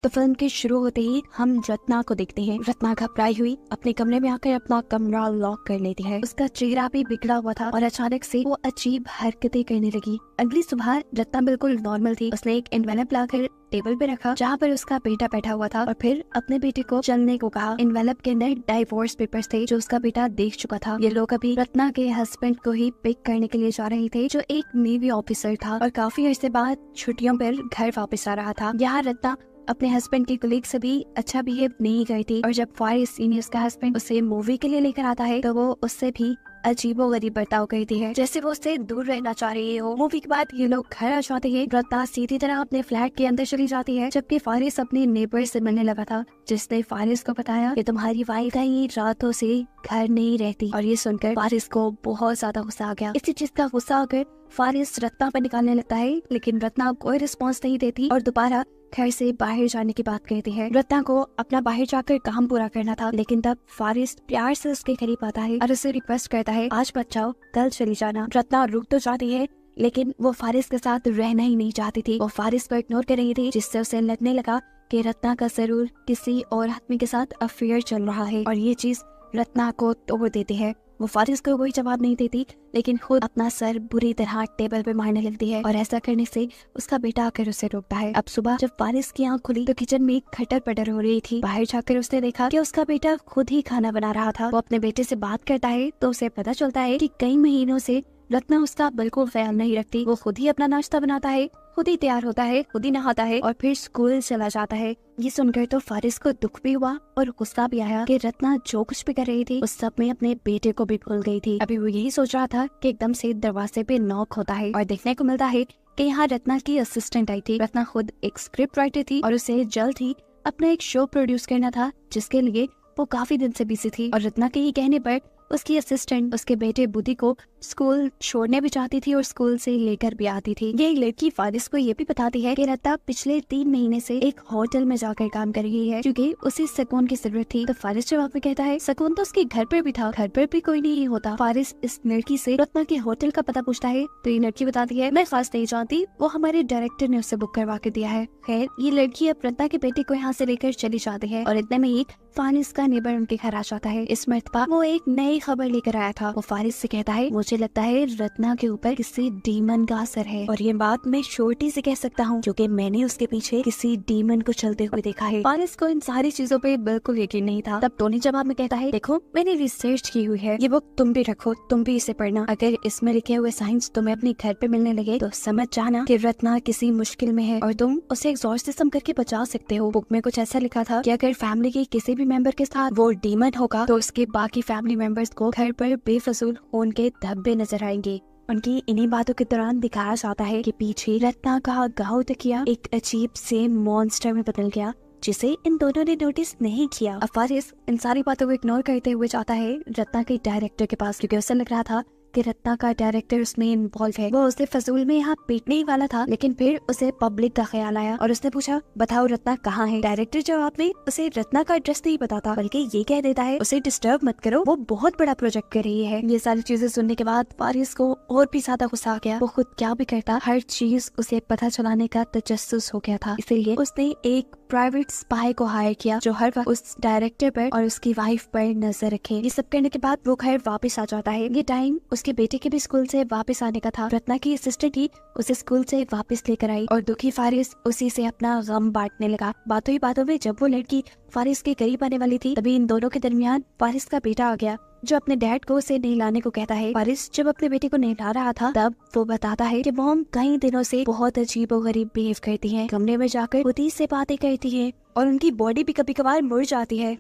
तो फिल्म के शुरू होते ही हम रत्ना को देखते हैं। रत्ना घबराई हुई अपने कमरे में आकर अपना कमरा लॉक कर लेती है। उसका चेहरा भी बिगड़ा हुआ था और अचानक से वो अजीब हरकतें करने लगी। अगली सुबह रत्ना बिल्कुल नॉर्मल थी। उसने एक एनवेलप लाकर टेबल पे रखा जहाँ पर उसका बेटा बैठा हुआ था और फिर अपने बेटे को चलने को कहा। एनवेलप के अंदर डाइवोर्स पेपर्स थे जो उसका बेटा देख चुका था। ये लोग अभी रत्ना के हस्बैंड को ही पिक करने के लिए जा रहे थे जो एक नेवी ऑफिसर था और काफी अर्से बाद छुट्टियों पर घर वापस आ रहा था। यहाँ रत्ना अपने हस्बैंड की कलीग से भी अच्छा बिहेव नहीं गई थी और जब फारिस सीनियर्स का हस्बैंड उसे मूवी के लिए लेकर आता है तो वो उससे भी अजीबोगरीब बर्ताव करती है, जैसे वो उससे दूर रहना चाह रही हो। मूवी के बाद ये लोग घर आ जाते हैं। रत्ना सीधी तरह अपने फ्लैट के अंदर चली जाती है जबकि फारिस अपने नेबर से मिलने लगा था जिसने फारिस को बताया कि तुम्हारी वाइफ कई रातों से घर नहीं रहती। और ये सुनकर फारिस को बहुत ज्यादा गुस्सा आ गया। इसी चीज का गुस्सा आकर फारिस रत्ना पर निकालने लगता है लेकिन रत्ना कोई रिस्पॉन्स नहीं देती और दोबारा घर से बाहर जाने की बात कहती है। रत्ना को अपना बाहर जाकर काम पूरा करना था लेकिन तब फारिस प्यार से उसके करीब आता है और उसे रिक्वेस्ट करता है आज मत जाओ, कल चली जाना। रत्ना रुक तो जाती है लेकिन वो फारिस के साथ रहना ही नहीं चाहती थी। वो फारिस को इग्नोर कर रही थी जिससे उसे लगने लगा कि रत्ना का जरूर किसी और आदमी के साथ अफेयर चल रहा है और ये चीज रत्ना को तोड़ देती है। वो फारिस को कोई जवाब नहीं देती लेकिन खुद अपना सर बुरी तरह टेबल पे मारने लगती है और ऐसा करने से उसका बेटा आकर उसे रोकता है। अब सुबह जब फारिस की आंख खुली तो किचन में खटर पटर हो रही थी। बाहर जाकर उसने देखा कि उसका बेटा खुद ही खाना बना रहा था। वो अपने बेटे से बात करता है तो उसे पता चलता है कि कई महीनों से रत्ना उसका बिल्कुल ख्याल नहीं रखती। वो खुद ही अपना नाश्ता बनाता है, खुद ही तैयार होता है, खुद ही नहाता है और फिर स्कूल चला जाता है। ये सुनकर तो फारिस को दुख भी हुआ और गुस्सा भी आया कि रत्ना जो कुछ भी कर रही थी उस सब में अपने बेटे को भी भूल गई थी। अभी वो यही सोच रहा था कि एकदम से दरवाजे पे नॉक होता है और देखने को मिलता है कि यहाँ रत्ना की असिस्टेंट आई थी। रत्ना खुद एक स्क्रिप्ट राइटर थी और उसे जल्द ही अपना एक शो प्रोड्यूस करना था जिसके लिए वो काफी दिन से बिजी थी। और रत्ना के ये कहने पर उसकी असिस्टेंट उसके बेटे बुद्धि को स्कूल छोड़ने भी चाहती थी और स्कूल से लेकर भी आती थी। ये लड़की फारिस को ये भी बताती है कि रत्ना पिछले 3 महीने से एक होटल में जाकर काम कर रही है क्योंकि उसे सुकून की जरूरत थी। तो फारिस जवाब में कहता है सुकून तो उसके घर पर भी था, घर पर भी कोई नहीं होता। फारिस इस लड़की से रत्ना के होटल का पता पूछता है तो ये लड़की बताती है मैं खास नहीं जानती, वो हमारे डायरेक्टर ने उसे बुक करवा के दिया है। खैर ये लड़की अब रत्ना के बेटे को यहाँ से लेकर चली जाती है और इतने में ही फारिस का नेबर उनके घर आ जाता है। इस मर्तबा वो एक नई खबर लेकर आया था। वो फारिस से कहता है मुझे लगता है रत्ना के ऊपर किसी डीमन का असर है और ये बात मैं श्योरिटी से कह सकता हूँ क्योंकि मैंने उसके पीछे किसी डीमन को चलते हुए देखा है। फारिस को इन सारी चीजों पे बिल्कुल यकीन नहीं था। तब टोनी जवाब में कहता है देखो मैंने रिसर्च की हुई है, ये बुक तुम भी रखो, तुम भी इसे पढ़ना। अगर इसमें लिखे हुए साइंस तुम्हें अपने घर पे मिलने लगे तो समझ जाना कि रत्ना किसी मुश्किल में है और तुम उसे एग्जॉर्सिज्म करके बचा सकते हो। बुक में कुछ ऐसा लिखा था कि अगर फैमिली के किसी भी मेंबर के साथ वो डीमन होगा तो उसके बाकी फैमिली मेंबर्स को घर पर बेफजूल खून के धब्बे नजर आएंगे। उनकी इन्हीं बातों के दौरान दिखाया जाता है कि पीछे रत्ना का गाँव तकिया एक अजीब से मॉन्स्टर में बदल गया जिसे इन दोनों ने नोटिस नहीं किया। अब फारिस इन सारी बातों को इग्नोर करते हुए जाता है रत्ना के डायरेक्टर के पास क्योंकि उसे लग रहा था कि रत्ना का डायरेक्टर उसमें इन्वॉल्व है। वो उसे फजूल में यहाँ पीटने ही वाला था लेकिन फिर उसे पब्लिक का ख्याल आया और उसने पूछा बताओ रत्ना कहाँ है। डायरेक्टर जवाब में उसे रत्ना का एड्रेस नहीं बताता बल्कि ये कह देता है उसे डिस्टर्ब मत करो, वो बहुत बड़ा प्रोजेक्ट कर रही है। ये सारी चीजें सुनने के बाद फारिस को और भी ज्यादा गुस्सा आ गया। वो खुद क्या भी करता हर चीज उसे पता चलाने का तजस्सुस हो गया था, इसीलिए उसने एक प्राइवेट स्पाई को हायर किया जो हर वक्त उस डायरेक्टर पर और उसकी वाइफ पर नजर रखे। ये सब करने के बाद वो घर वापस आ जाता है। ये टाइम उसके बेटे के भी स्कूल से वापस आने का था। रत्ना की असिस्टेंट ही उसे स्कूल से वापस लेकर आई और दुखी फारिस उसी से अपना गम बांटने लगा। बातों ही बातों में जब वो लड़की फारिस के करीब आने वाली थी तभी इन दोनों के दरमियान फारिस का बेटा आ गया जो अपने डैड को उसे नहलाने को कहता है। फारिस जब अपने बेटे को नहला रहा था तब वो बताता है कि मॉम कई दिनों से बहुत अजीब और गरीब बिहेव करती हैं, कमरे में जाकर खुद ही से बातें करती हैं और उनकी बॉडी भी कभी कभार मुड़ जाती है।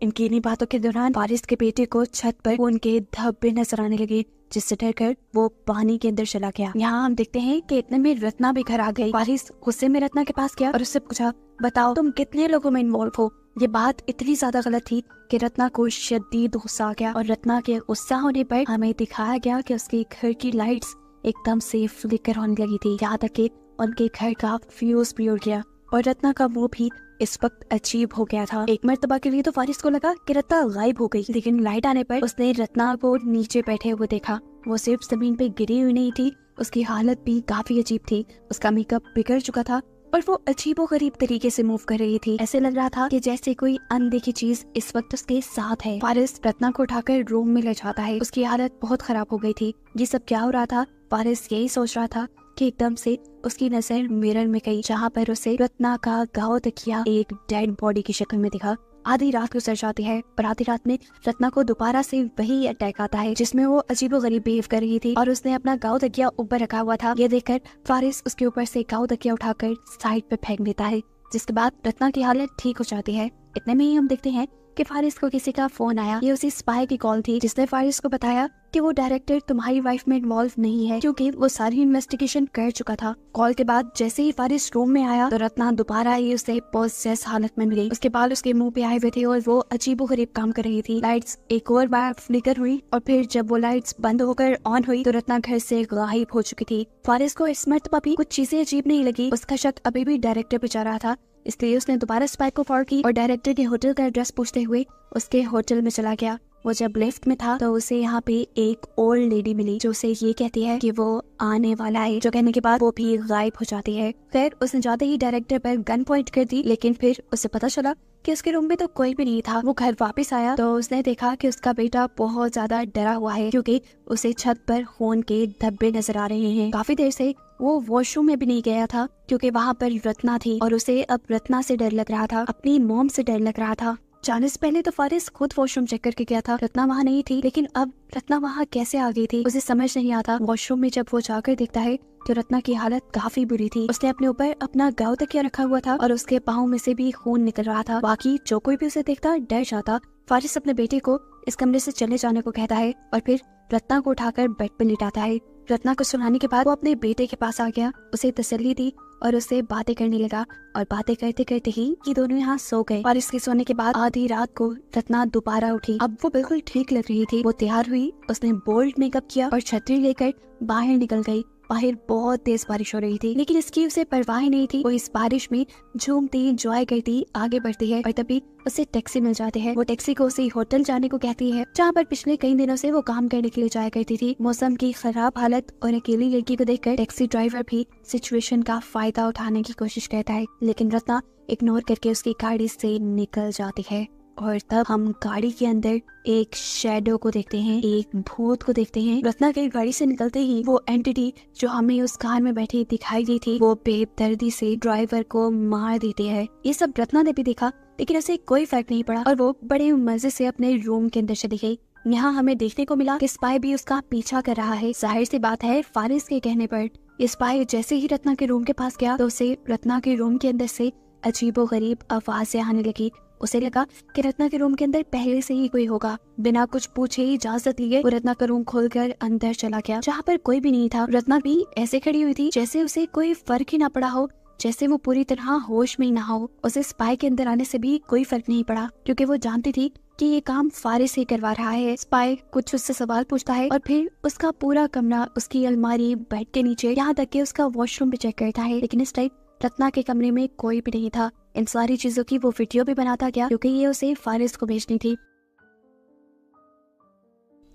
इनकी इन्हीं बातों के दौरान फारिस के बेटे को छत पर उनके धब्बे नजर आने लगे जिससे डरकर वो पानी के अंदर चला गया। यहाँ हम देखते हैं कि इतने में रत्ना भी घर आ गई। फारिस गुस्से में रत्ना के पास गया और उससे पूछा बताओ तुम कितने लोगों में इन्वॉल्व हो। ये बात इतनी ज्यादा गलत थी कि रत्ना को शदीद गुस्सा आ गया और रत्ना के गुस्सा होने पर हमें दिखाया गया कि उसके घर की लाइट्स एकदम से फ्लिकर होने लगी थी, यहाँ तक कि उनके घर का फ्यूज भी उड़ गया और रत्ना का मुंह भी इस वक्त अजीब हो गया था। एक मर्तबा के लिए तो फारिस को लगा कि रत्ना गायब हो गई लेकिन लाइट आने पर उसने रत्ना को नीचे बैठे हुए देखा। वो सिर्फ जमीन पे गिरी हुई नहीं थी, उसकी हालत भी काफी अजीब थी। उसका मेकअप बिगड़ चुका था, और वो अजीबोगरीब तरीके से मूव कर रही थी। ऐसे लग रहा था कि जैसे कोई अनदेखी चीज इस वक्त उसके साथ है। फारिस रत्ना को उठाकर रूम में ले जाता है। उसकी हालत बहुत खराब हो गई थी। ये सब क्या हो रहा था? फारिस यही सोच रहा था कि एकदम से उसकी नजर मिरर में गई, जहाँ पर उसे रत्ना का गाँव तकिया एक डेड बॉडी की शक्ल में दिखा। आधी रात गुजर जाती है, पर आधी रात में रत्ना को दोबारा से वही अटैक आता है जिसमें वो अजीबोगरीब बिहेव कर रही थी और उसने अपना गाँव तकिया ऊपर रखा हुआ था। ये देखकर फारिस उसके ऊपर से गाँव तकिया उठाकर साइड पे फेंक देता है, जिसके बाद रत्ना की हालत ठीक हो जाती है। इतने में ही हम देखते हैं कि फारिस को किसी का फोन आया। ये उसी स्पाई की कॉल थी जिसने फारिस को बताया कि वो डायरेक्टर तुम्हारी वाइफ में इन्वॉल्व नहीं है, क्योंकि वो सारी इन्वेस्टिगेशन कर चुका था। कॉल के बाद जैसे ही फारिस रूम में आया तो रत्ना दोबारा ही उसे पोसेस हालत में मिली। उसके बाल उसके मुंह पे आए हुए थे और वो अजीबोगरीब काम कर रही थी। लाइट्स एक और बार फ्लिकर हुई और फिर जब वो लाइट्स बंद होकर ऑन हुई तो रत्ना घर से गायब हो चुकी थी। फारिस को इस मर्तबा भी कुछ चीजें अजीब नहीं लगी। उसका शक अभी भी डायरेक्टर पे जा रहा था, इसलिए उसने दोबारा स्पाई को कॉल की और डायरेक्टर के होटल का एड्रेस पूछते हुए उसके होटल में चला गया। वो जब लिफ्ट में था तो उसे यहाँ पे एक ओल्ड लेडी मिली जो उसे ये कहती है कि वो आने वाला है, जो कहने के बाद वो भी गायब हो जाती है। फिर उसने जाते ही डायरेक्टर पर गन पॉइंट कर दी, लेकिन फिर उसे पता चला कि उसके रूम में तो कोई भी नहीं था। वो घर वापस आया तो उसने देखा कि उसका बेटा बहुत ज्यादा डरा हुआ है, क्योंकि उसे छत पर खून के धब्बे नजर आ रहे हैं। काफी देर से वो वॉशरूम में भी नहीं गया था, क्योंकि वहाँ पर रत्ना थी और उसे अब रत्ना से डर लग रहा था, अपनी मॉम से डर लग रहा था। जाने से पहले तो फारिस खुद वॉशरूम चेक करके गया था, रत्ना वहाँ नहीं थी, लेकिन अब रत्ना वहाँ कैसे आ गई थी उसे समझ नहीं आता। वॉशरूम में जब वो जाकर देखता है तो रत्ना की हालत काफी बुरी थी। उसने अपने ऊपर अपना गाँव तकिया रखा हुआ था और उसके पाँव में से भी खून निकल रहा था। बाकी जो कोई भी उसे देखता डर जाता। फारिस अपने बेटे को इस कमरे से चले जाने को कहता है और फिर रत्ना को उठाकर बेड पर लिटाता है। रत्ना को सुनाने के बाद वो अपने बेटे के पास आ गया, उसे तसल्ली दी और उससे बातें करने लगा और बातें करते करते ही ये दोनों यहाँ सो गए। और इसके सोने के बाद आधी रात को रत्ना दोबारा उठी। अब वो बिल्कुल ठीक लग रही थी। वो तैयार हुई, उसने बोल्ड मेकअप किया और छतरी लेकर बाहर निकल गई। बाहर बहुत तेज बारिश हो रही थी, लेकिन इसकी उसे परवाह नहीं थी। वो इस बारिश में झूमती एंजॉय करती आगे बढ़ती है और तभी उसे टैक्सी मिल जाती है। वो टैक्सी को उसी होटल जाने को कहती है जहाँ पर पिछले कई दिनों से वो काम करने के लिए जाया करती थी। मौसम की खराब हालत और अकेली लड़की को देखकर टैक्सी ड्राइवर भी सिचुएशन का फायदा उठाने की कोशिश करता है, लेकिन रत्ना इग्नोर करके उसकी गाड़ी से निकल जाती है। और तब हम गाड़ी के अंदर एक शैडो को देखते हैं, एक भूत को देखते हैं। रत्ना के गाड़ी से निकलते ही वो एंटिटी जो हमें उस कार में बैठी दिखाई दी थी, वो बेदर्दी से ड्राइवर को मार देती है। ये सब रत्ना ने भी देखा, लेकिन उसे कोई फर्क नहीं पड़ा और वो बड़े मजे से अपने रूम के अंदर चली गई। यहाँ हमें देखने को मिला कि स्पाई भी उसका पीछा कर रहा है। जाहिर सी बात है, फारिस के कहने पर स्पाई जैसे ही रत्ना के रूम के पास गया तो उसे रत्ना के रूम के अंदर से अजीबोगरीब आवाजें आने लगी। उसे लगा कि रत्ना के रूम के अंदर पहले से ही कोई होगा। बिना कुछ पूछे इजाजत लिए वो रत्ना का रूम खोलकर अंदर चला गया, जहाँ पर कोई भी नहीं था। रत्ना भी ऐसे खड़ी हुई थी जैसे उसे कोई फर्क ही ना पड़ा हो, जैसे वो पूरी तरह होश में ही ना हो। उसे स्पाई के अंदर आने से भी कोई फर्क नहीं पड़ा, क्योंकि वो जानती थी कि ये काम फारिस ही करवा रहा है। स्पाई कुछ उससे सवाल पूछता है और फिर उसका पूरा कमरा, उसकी अलमारी, बेड के नीचे, यहाँ तक कि उसका वॉशरूम भी चेक करता है, लेकिन इस टाइम रत्ना के कमरे में कोई भी नहीं था। इन सारी चीजों की वो वीडियो भी बनाता गया, क्योंकि ये उसे फारिस को भेजनी थी।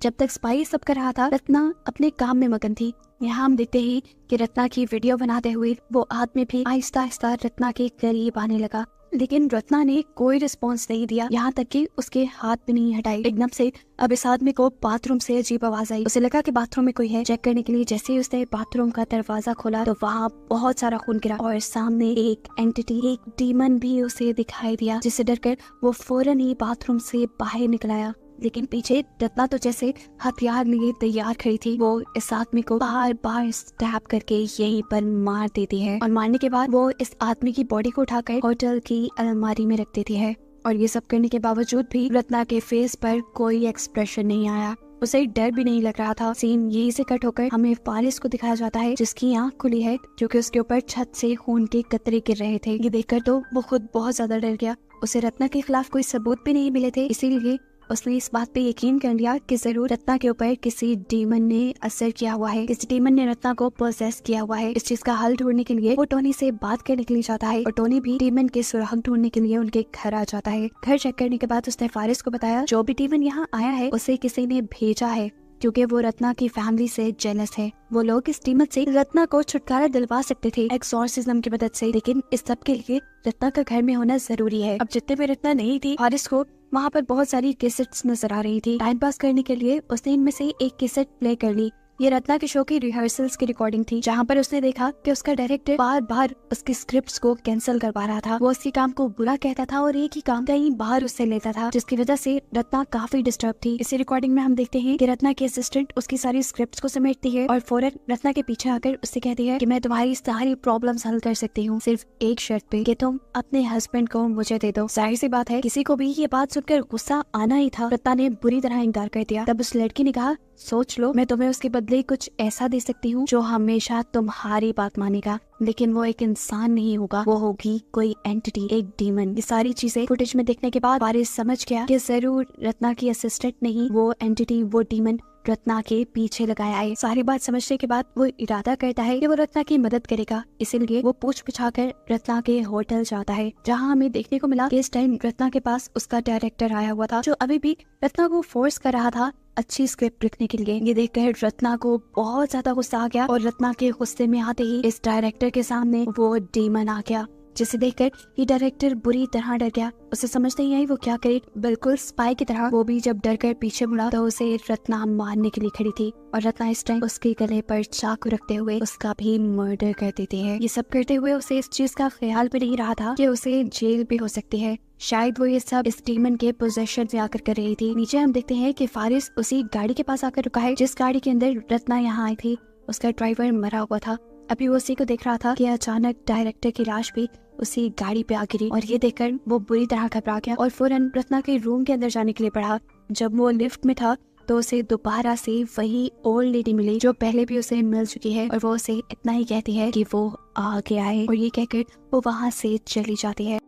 जब तक स्पाई सब कर रहा था, रत्ना अपने काम में मगन थी। यहाँ हम देखते ही कि रत्ना की वीडियो बनाते हुए वो आदमी भी आहिस्ता आहिस्ता रत्ना के करीब आने लगा, लेकिन रत्ना ने कोई रिस्पॉन्स नहीं दिया, यहाँ तक कि उसके हाथ भी नहीं हटाई। एकदम से अब इस आदमी को बाथरूम से अजीब आवाज आई। उसे लगा कि बाथरूम में कोई है। चेक करने के लिए जैसे ही उसने बाथरूम का दरवाजा खोला तो वहाँ बहुत सारा खून गिरा और सामने एक एंटिटी, एक डीमन भी उसे दिखाई दिया, जिससे डरकर वो फौरन ही बाथरूम से बाहर निकल आया। लेकिन पीछे रत्ना तो जैसे हथियार लिए तैयार खड़ी थी। वो इस आदमी को बार बार स्टैब करके यहीं पर मार देती है और मारने के बाद वो इस आदमी की बॉडी को उठाकर होटल की अलमारी में रख देती है। और ये सब करने के बावजूद भी रत्ना के फेस पर कोई एक्सप्रेशन नहीं आया, उसे डर भी नहीं लग रहा था। सीन यही से कट होकर हमें फारिस को दिखाया जाता है, जिसकी आंख खुली है, क्योंकि उसके ऊपर छत से खून के कतरे गिर रहे थे। ये देखकर तो वो खुद बहुत ज्यादा डर गया। उसे रत्ना के खिलाफ कोई सबूत भी नहीं मिले थे, इसीलिए उसने इस बात पे यकीन कर लिया कि जरूर रत्ना के ऊपर किसी डीमन ने असर किया हुआ है, किसी डीमन ने रत्ना को पोसेस किया हुआ है। इस चीज का हल ढूंढने के लिए वो टोनी से बात करने के लिए जाता है और टोनी भी डीमन के सुराग ढूंढने के लिए उनके घर आ जाता है। घर चेक करने के बाद उसने फारिस को बताया जो भी डीमन यहाँ आया है उसे किसी ने भेजा है क्योंकि वो रत्ना की फैमिली से जेलस है। वो लोग इस डीमन से रत्ना को छुटकारा दिलवा सकते थे एक्सॉर्सिज्म की मदद से, लेकिन इस सब के लिए रत्ना का घर में होना जरूरी है। अब जितने भी रत्ना नहीं थी, फारिस को वहाँ पर बहुत सारी कैसेट्स नजर आ रही थी। टाइम पास करने के लिए उसने इनमें से एक कैसेट प्ले कर ली। ये रत्ना के शो की रिहर्सल्स की रिकॉर्डिंग थी, जहाँ पर उसने देखा कि उसका डायरेक्टर बार बार उसकी स्क्रिप्ट्स को कैंसिल करवा रहा था। वो उसके काम को बुरा कहता था और एक ही काम कहीं बाहर उससे लेता था, जिसकी वजह से रत्ना काफी डिस्टर्ब थी। इसी रिकॉर्डिंग में हम देखते हैं कि रत्ना की असिस्टेंट उसकी सारी स्क्रिप्ट्स को समेटती है और फौरन रत्ना के पीछे आकर उससे कहती है कि मैं तुम्हारी सारी प्रॉब्लम्स हल कर सकती हूँ, सिर्फ एक शर्त पे कि तुम अपने हस्बैंड को मुझे दे दो। जाहिर सी बात है, किसी को भी ये बात सुनकर गुस्सा आना ही था। रत्ना ने बुरी तरह इनकार कर दिया। तब उस लड़की ने कहा, सोच लो, मैं तुम्हें उसके बदले कुछ ऐसा दे सकती हूँ जो हमेशा तुम्हारी बात मानेगा, लेकिन वो एक इंसान नहीं होगा, वो होगी कोई एंटिटी, एक डीमन। ये सारी चीजें फुटेज में देखने के बाद फारिस समझ गया कि जरूर रत्ना की असिस्टेंट नहीं, वो एंटिटी, वो डीमन रत्ना के पीछे लगाया है। सारी बात समझने के बाद वो इरादा करता है कि वो रत्ना की मदद करेगा, इसीलिए वो पूछ पुछाकर रत्ना के होटल जाता है, जहाँ हमें देखने को मिला कि इस टाइम रत्ना के पास उसका डायरेक्टर आया हुआ था, जो अभी भी रत्ना को फोर्स कर रहा था अच्छी स्क्रिप्ट लिखने के लिए। ये देखकर रत्ना को बहुत ज्यादा गुस्सा आ गया और रत्ना के गुस्से में आते ही इस डायरेक्टर के सामने वो डीमन आ गया, जिसे देखकर ये डायरेक्टर बुरी तरह डर गया। उसे समझ नहीं आई वो क्या करे। बिल्कुल स्पाई की तरह वो भी जब डर कर पीछे मुड़ा तो उसे रत्ना मारने के लिए खड़ी थी और रत्ना इस टाइम उसके गले पर चाकू रखते हुए उसका भी मर्डर कर देती है। ये सब करते हुए उसे इस चीज का ख्याल भी नहीं रहा था कि उसे जेल भी हो सकती है। शायद वो ये सब इस डीमन के पोजेशन में आकर कर रही थी। नीचे हम देखते हैं कि फारिस उसी गाड़ी के पास आकर रुका है जिस गाड़ी के अंदर रत्ना यहाँ आई थी। उसका ड्राइवर मरा हुआ था। अभी वो उसी को देख रहा था कि अचानक डायरेक्टर की लाश भी उसी गाड़ी पे आ गिरी और ये देखकर वो बुरी तरह घबरा गया और फौरन रत्ना के रूम के अंदर जाने के लिए बढ़ा। जब वो लिफ्ट में था तो उसे दोबारा से वही ओल्ड लेडी मिली जो पहले भी उसे मिल चुकी है और वो उसे इतना ही कहती है कि वो आ गया है और ये कहकर वो वहाँ से चली जाती है।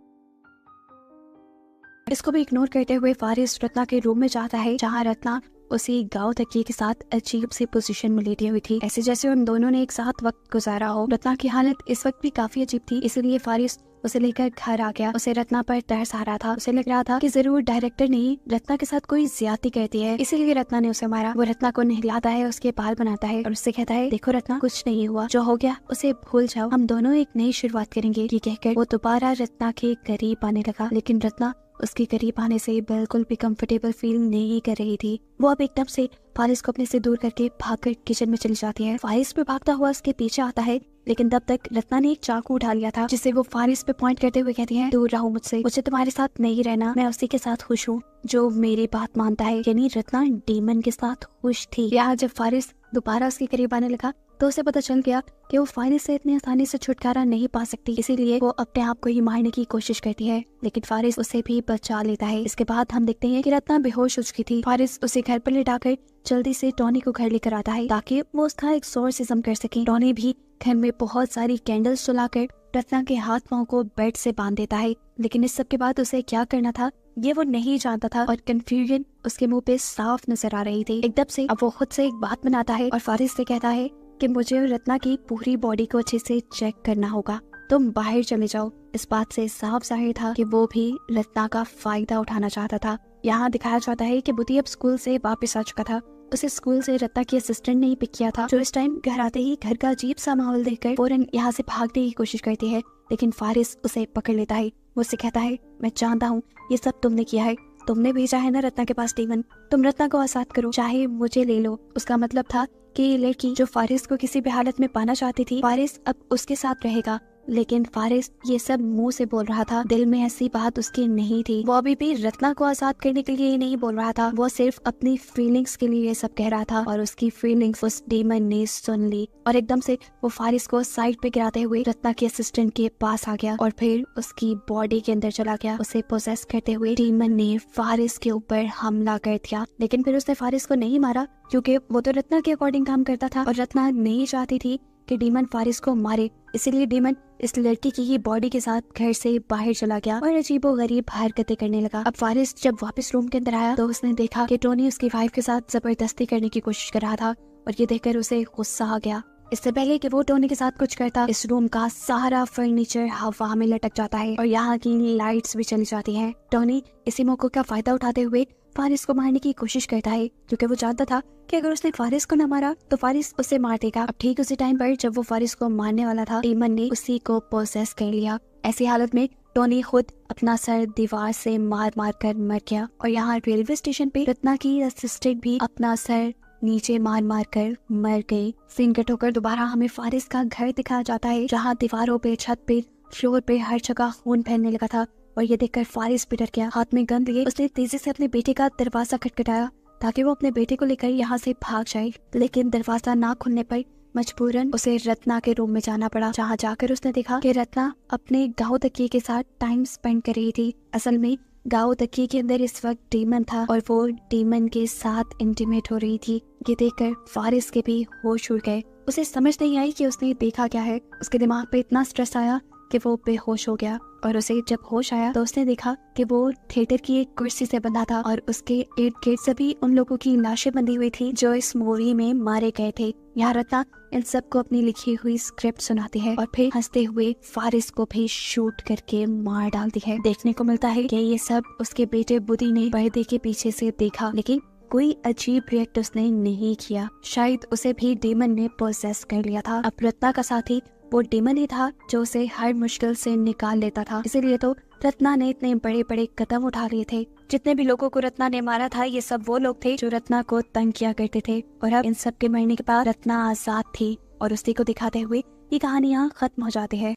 इसको भी इग्नोर करते हुए फारिस रत्ना के रूम में जाता है, जहाँ रत्ना उसी गांव तकिए के साथ अजीब सी पोजीशन में लेटी हुई थी, ऐसे जैसे उन दोनों ने एक साथ वक्त गुजारा हो। रत्ना की हालत इस वक्त भी काफी अजीब थी, इसलिए फारिस उसे लेकर घर आ गया। उसे रत्ना पर तरस आ रहा था। उसे लग रहा था कि जरूर डायरेक्टर ने रत्ना के साथ कोई ज्यादती करती है, इसीलिए रत्ना ने उसे मारा। वो रत्ना को नहलाता है, उसके बाल बनाता है और उससे कहता है, देखो रत्ना, कुछ नहीं हुआ, जो हो गया उसे भूल जाओ, हम दोनों एक नई शुरुआत करेंगे। ये कहकर वो दोबारा रत्ना के करीब आने लगा, लेकिन रत्ना उसके करीब आने से बिल्कुल भी कंफर्टेबल फील नहीं कर रही थी। वो अब एकदम से फारिस को अपने से दूर करके भागकर किचन में चली जाती है। फारिस पे भागता हुआ उसके पीछे आता है, लेकिन तब तक रत्ना ने एक चाकू उठा लिया था, जिसे वो फारिस पे पॉइंट करते हुए कहती है, दूर रहो मुझसे, मुझे तुम्हारे साथ नहीं रहना, मैं उसी के साथ खुश हूँ जो मेरी बात मानता है। यानी रत्ना डीमन के साथ खुश थी। यहाँ जब फारिस दोबारा उसके करीब आने लगा तो उसे पता चल गया कि वो फारिस से इतनी आसानी से छुटकारा नहीं पा सकती, इसीलिए वो अपने आप को ही मारने की कोशिश करती है, लेकिन फारिस उसे भी बचा लेता है। इसके बाद हम देखते हैं कि रत्ना बेहोश हो चुकी थी। फारिस उसे घर पर लिटाकर जल्दी से टॉनी को घर लेकर आता है ताकि वो उसका एक्सॉर्सिज्म कर सके। टॉनी भी घर में बहुत सारी कैंडल्स जलाकर रत्ना के हाथ पांव को बेड से बांध देता है, लेकिन इस सब के बाद उसे क्या करना था ये वो नहीं जानता था और कंफ्यूजन उसके मुंह पे साफ नजर आ रही थी। एकदम से अब वो खुद से एक बात बनाता है और फारिस से कहता है कि मुझे रत्ना की पूरी बॉडी को अच्छे से चेक करना होगा, तुम बाहर चले जाओ। इस बात से साफ जाहिर था कि वो भी रत्ना का फायदा उठाना चाहता था। यहाँ दिखाया जाता है कि बुद्धि अब स्कूल से वापस आ चुका था। उसे स्कूल से रत्ना की असिस्टेंट ने ही पिक किया था, जो इस टाइम घर आते ही घर का अजीब सा माहौल देखकर फौरन यहाँ से भागने की कोशिश करती है, लेकिन फारिस उसे पकड़ लेता है। वो उससे कहता है, मैं जानता हूँ ये सब तुमने किया है, तुमने भेजा है ना रत्ना के पास डीमन, तुम रत्ना को आजाद करो, चाहे मुझे ले लो। उसका मतलब था कि ये लड़की जो फारिस को किसी भी हालत में पाना चाहती थी, फारिस अब उसके साथ रहेगा। लेकिन फारिस ये सब मुंह से बोल रहा था, दिल में ऐसी बात उसकी नहीं थी। वो अभी भी रत्ना को आजाद करने के लिए ही नहीं बोल रहा था, वो सिर्फ अपनी फीलिंग्स के लिए ये सब कह रहा था और उसकी फीलिंग्स उस डीमन ने सुन ली और एकदम से वो फारिस को साइड पे गिराते हुए रत्ना के असिस्टेंट के पास आ गया और फिर उसकी बॉडी के अंदर चला गया। उसे पोसेस करते हुए डीमन ने फारिस के ऊपर हमला कर दिया, लेकिन फिर उसने फारिस को नहीं मारा क्योंकि वो तो रत्ना के अकॉर्डिंग काम करता था और रत्ना नहीं चाहती थी कि डीमन फारिस को मारे, इसीलिए डीमन इस लड़की की ही बॉडी के साथ घर से बाहर चला गया और अजीबोगरीब हरकतें करने लगा। अब फारिस जब वापस रूम के अंदर आया तो उसने देखा कि टोनी उसकी वाइफ के साथ जबरदस्ती करने की कोशिश कर रहा था और ये देखकर उसे गुस्सा आ गया। इससे पहले कि वो टोनी के साथ कुछ करता, इस रूम का सारा फर्नीचर हवा में लटक जाता है और यहाँ की लाइट्स भी चली जाती हैं। टोनी इसी मौके का फायदा उठाते हुए फारिस को मारने की कोशिश करता है, क्योंकि वो जानता था कि अगर उसने फारिस को न मारा तो फारिस उसे मार देगा। अब ठीक उसी टाइम पर जब वो फारिस को मारने वाला था, डेमन ने उसी को पोसेस कर लिया। ऐसी हालत में टोनी खुद अपना सर दीवार से मार मार कर मर गया। और यहाँ रेलवे स्टेशन पे रत्ना की असिस्टेंट भी अपना सर नीचे मार मार कर मर गई। सीन कट होकर दोबारा हमें फारिस का घर दिखाया जाता है, जहाँ दीवारों पे, छत पे, फ्लोर पे हर जगह खून फैलने लगा था। और ये देखकर फारिस भी डर गया। हाथ में गन लिए उसने तेजी से अपने बेटे का दरवाजा खटखटाया ताकि वो अपने बेटे को लेकर यहाँ से भाग जाए, लेकिन दरवाजा ना खुलने पर मजबूरन उसे रत्ना के रूम में जाना पड़ा, जहाँ जाकर उसने देखा कि रत्ना अपने गाँव तकिए के साथ टाइम स्पेंड कर रही थी। असल में गाँव तकिए के अंदर इस वक्त डेमन था और वो डेमन के साथ इंटीमेट हो रही थी। ये देखकर फारिस के भी होश उड़ गए। उसे समझ नहीं आई कि उसने देखा क्या है। उसके दिमाग पे इतना स्ट्रेस आया कि वो बेहोश हो गया। और उसे जब होश आया तो उसने देखा कि वो थिएटर की एक कुर्सी से बंधा था और उसके इर्द गिर्द सभी उन लोगों की लाशें बंधी हुई थी जो इस मूवी में मारे गए थे। यहाँ रत्ना इन सबको अपनी लिखी हुई स्क्रिप्ट सुनाती है और फिर हंसते हुए फारिस को भी शूट करके मार डालती है। देखने को मिलता है कि ये सब उसके बेटे बुद्धि ने पर्दे के पीछे से देखा, लेकिन कोई अजीब रिएक्ट उसने नहीं किया। शायद उसे भी डेमन ने पोसेस कर लिया था। अब रत्ना का साथी वो डेमन ही था जो उसे हर मुश्किल से निकाल लेता था। इसीलिए तो रत्ना ने इतने बड़े बड़े कदम उठा लिए थे। जितने भी लोगों को रत्ना ने मारा था, ये सब वो लोग थे जो रत्ना को तंग किया करते थे। और अब इन सब के मरने के बाद रत्ना आजाद थी और उसी को दिखाते हुए ये कहानी यहाँ खत्म हो जाती है।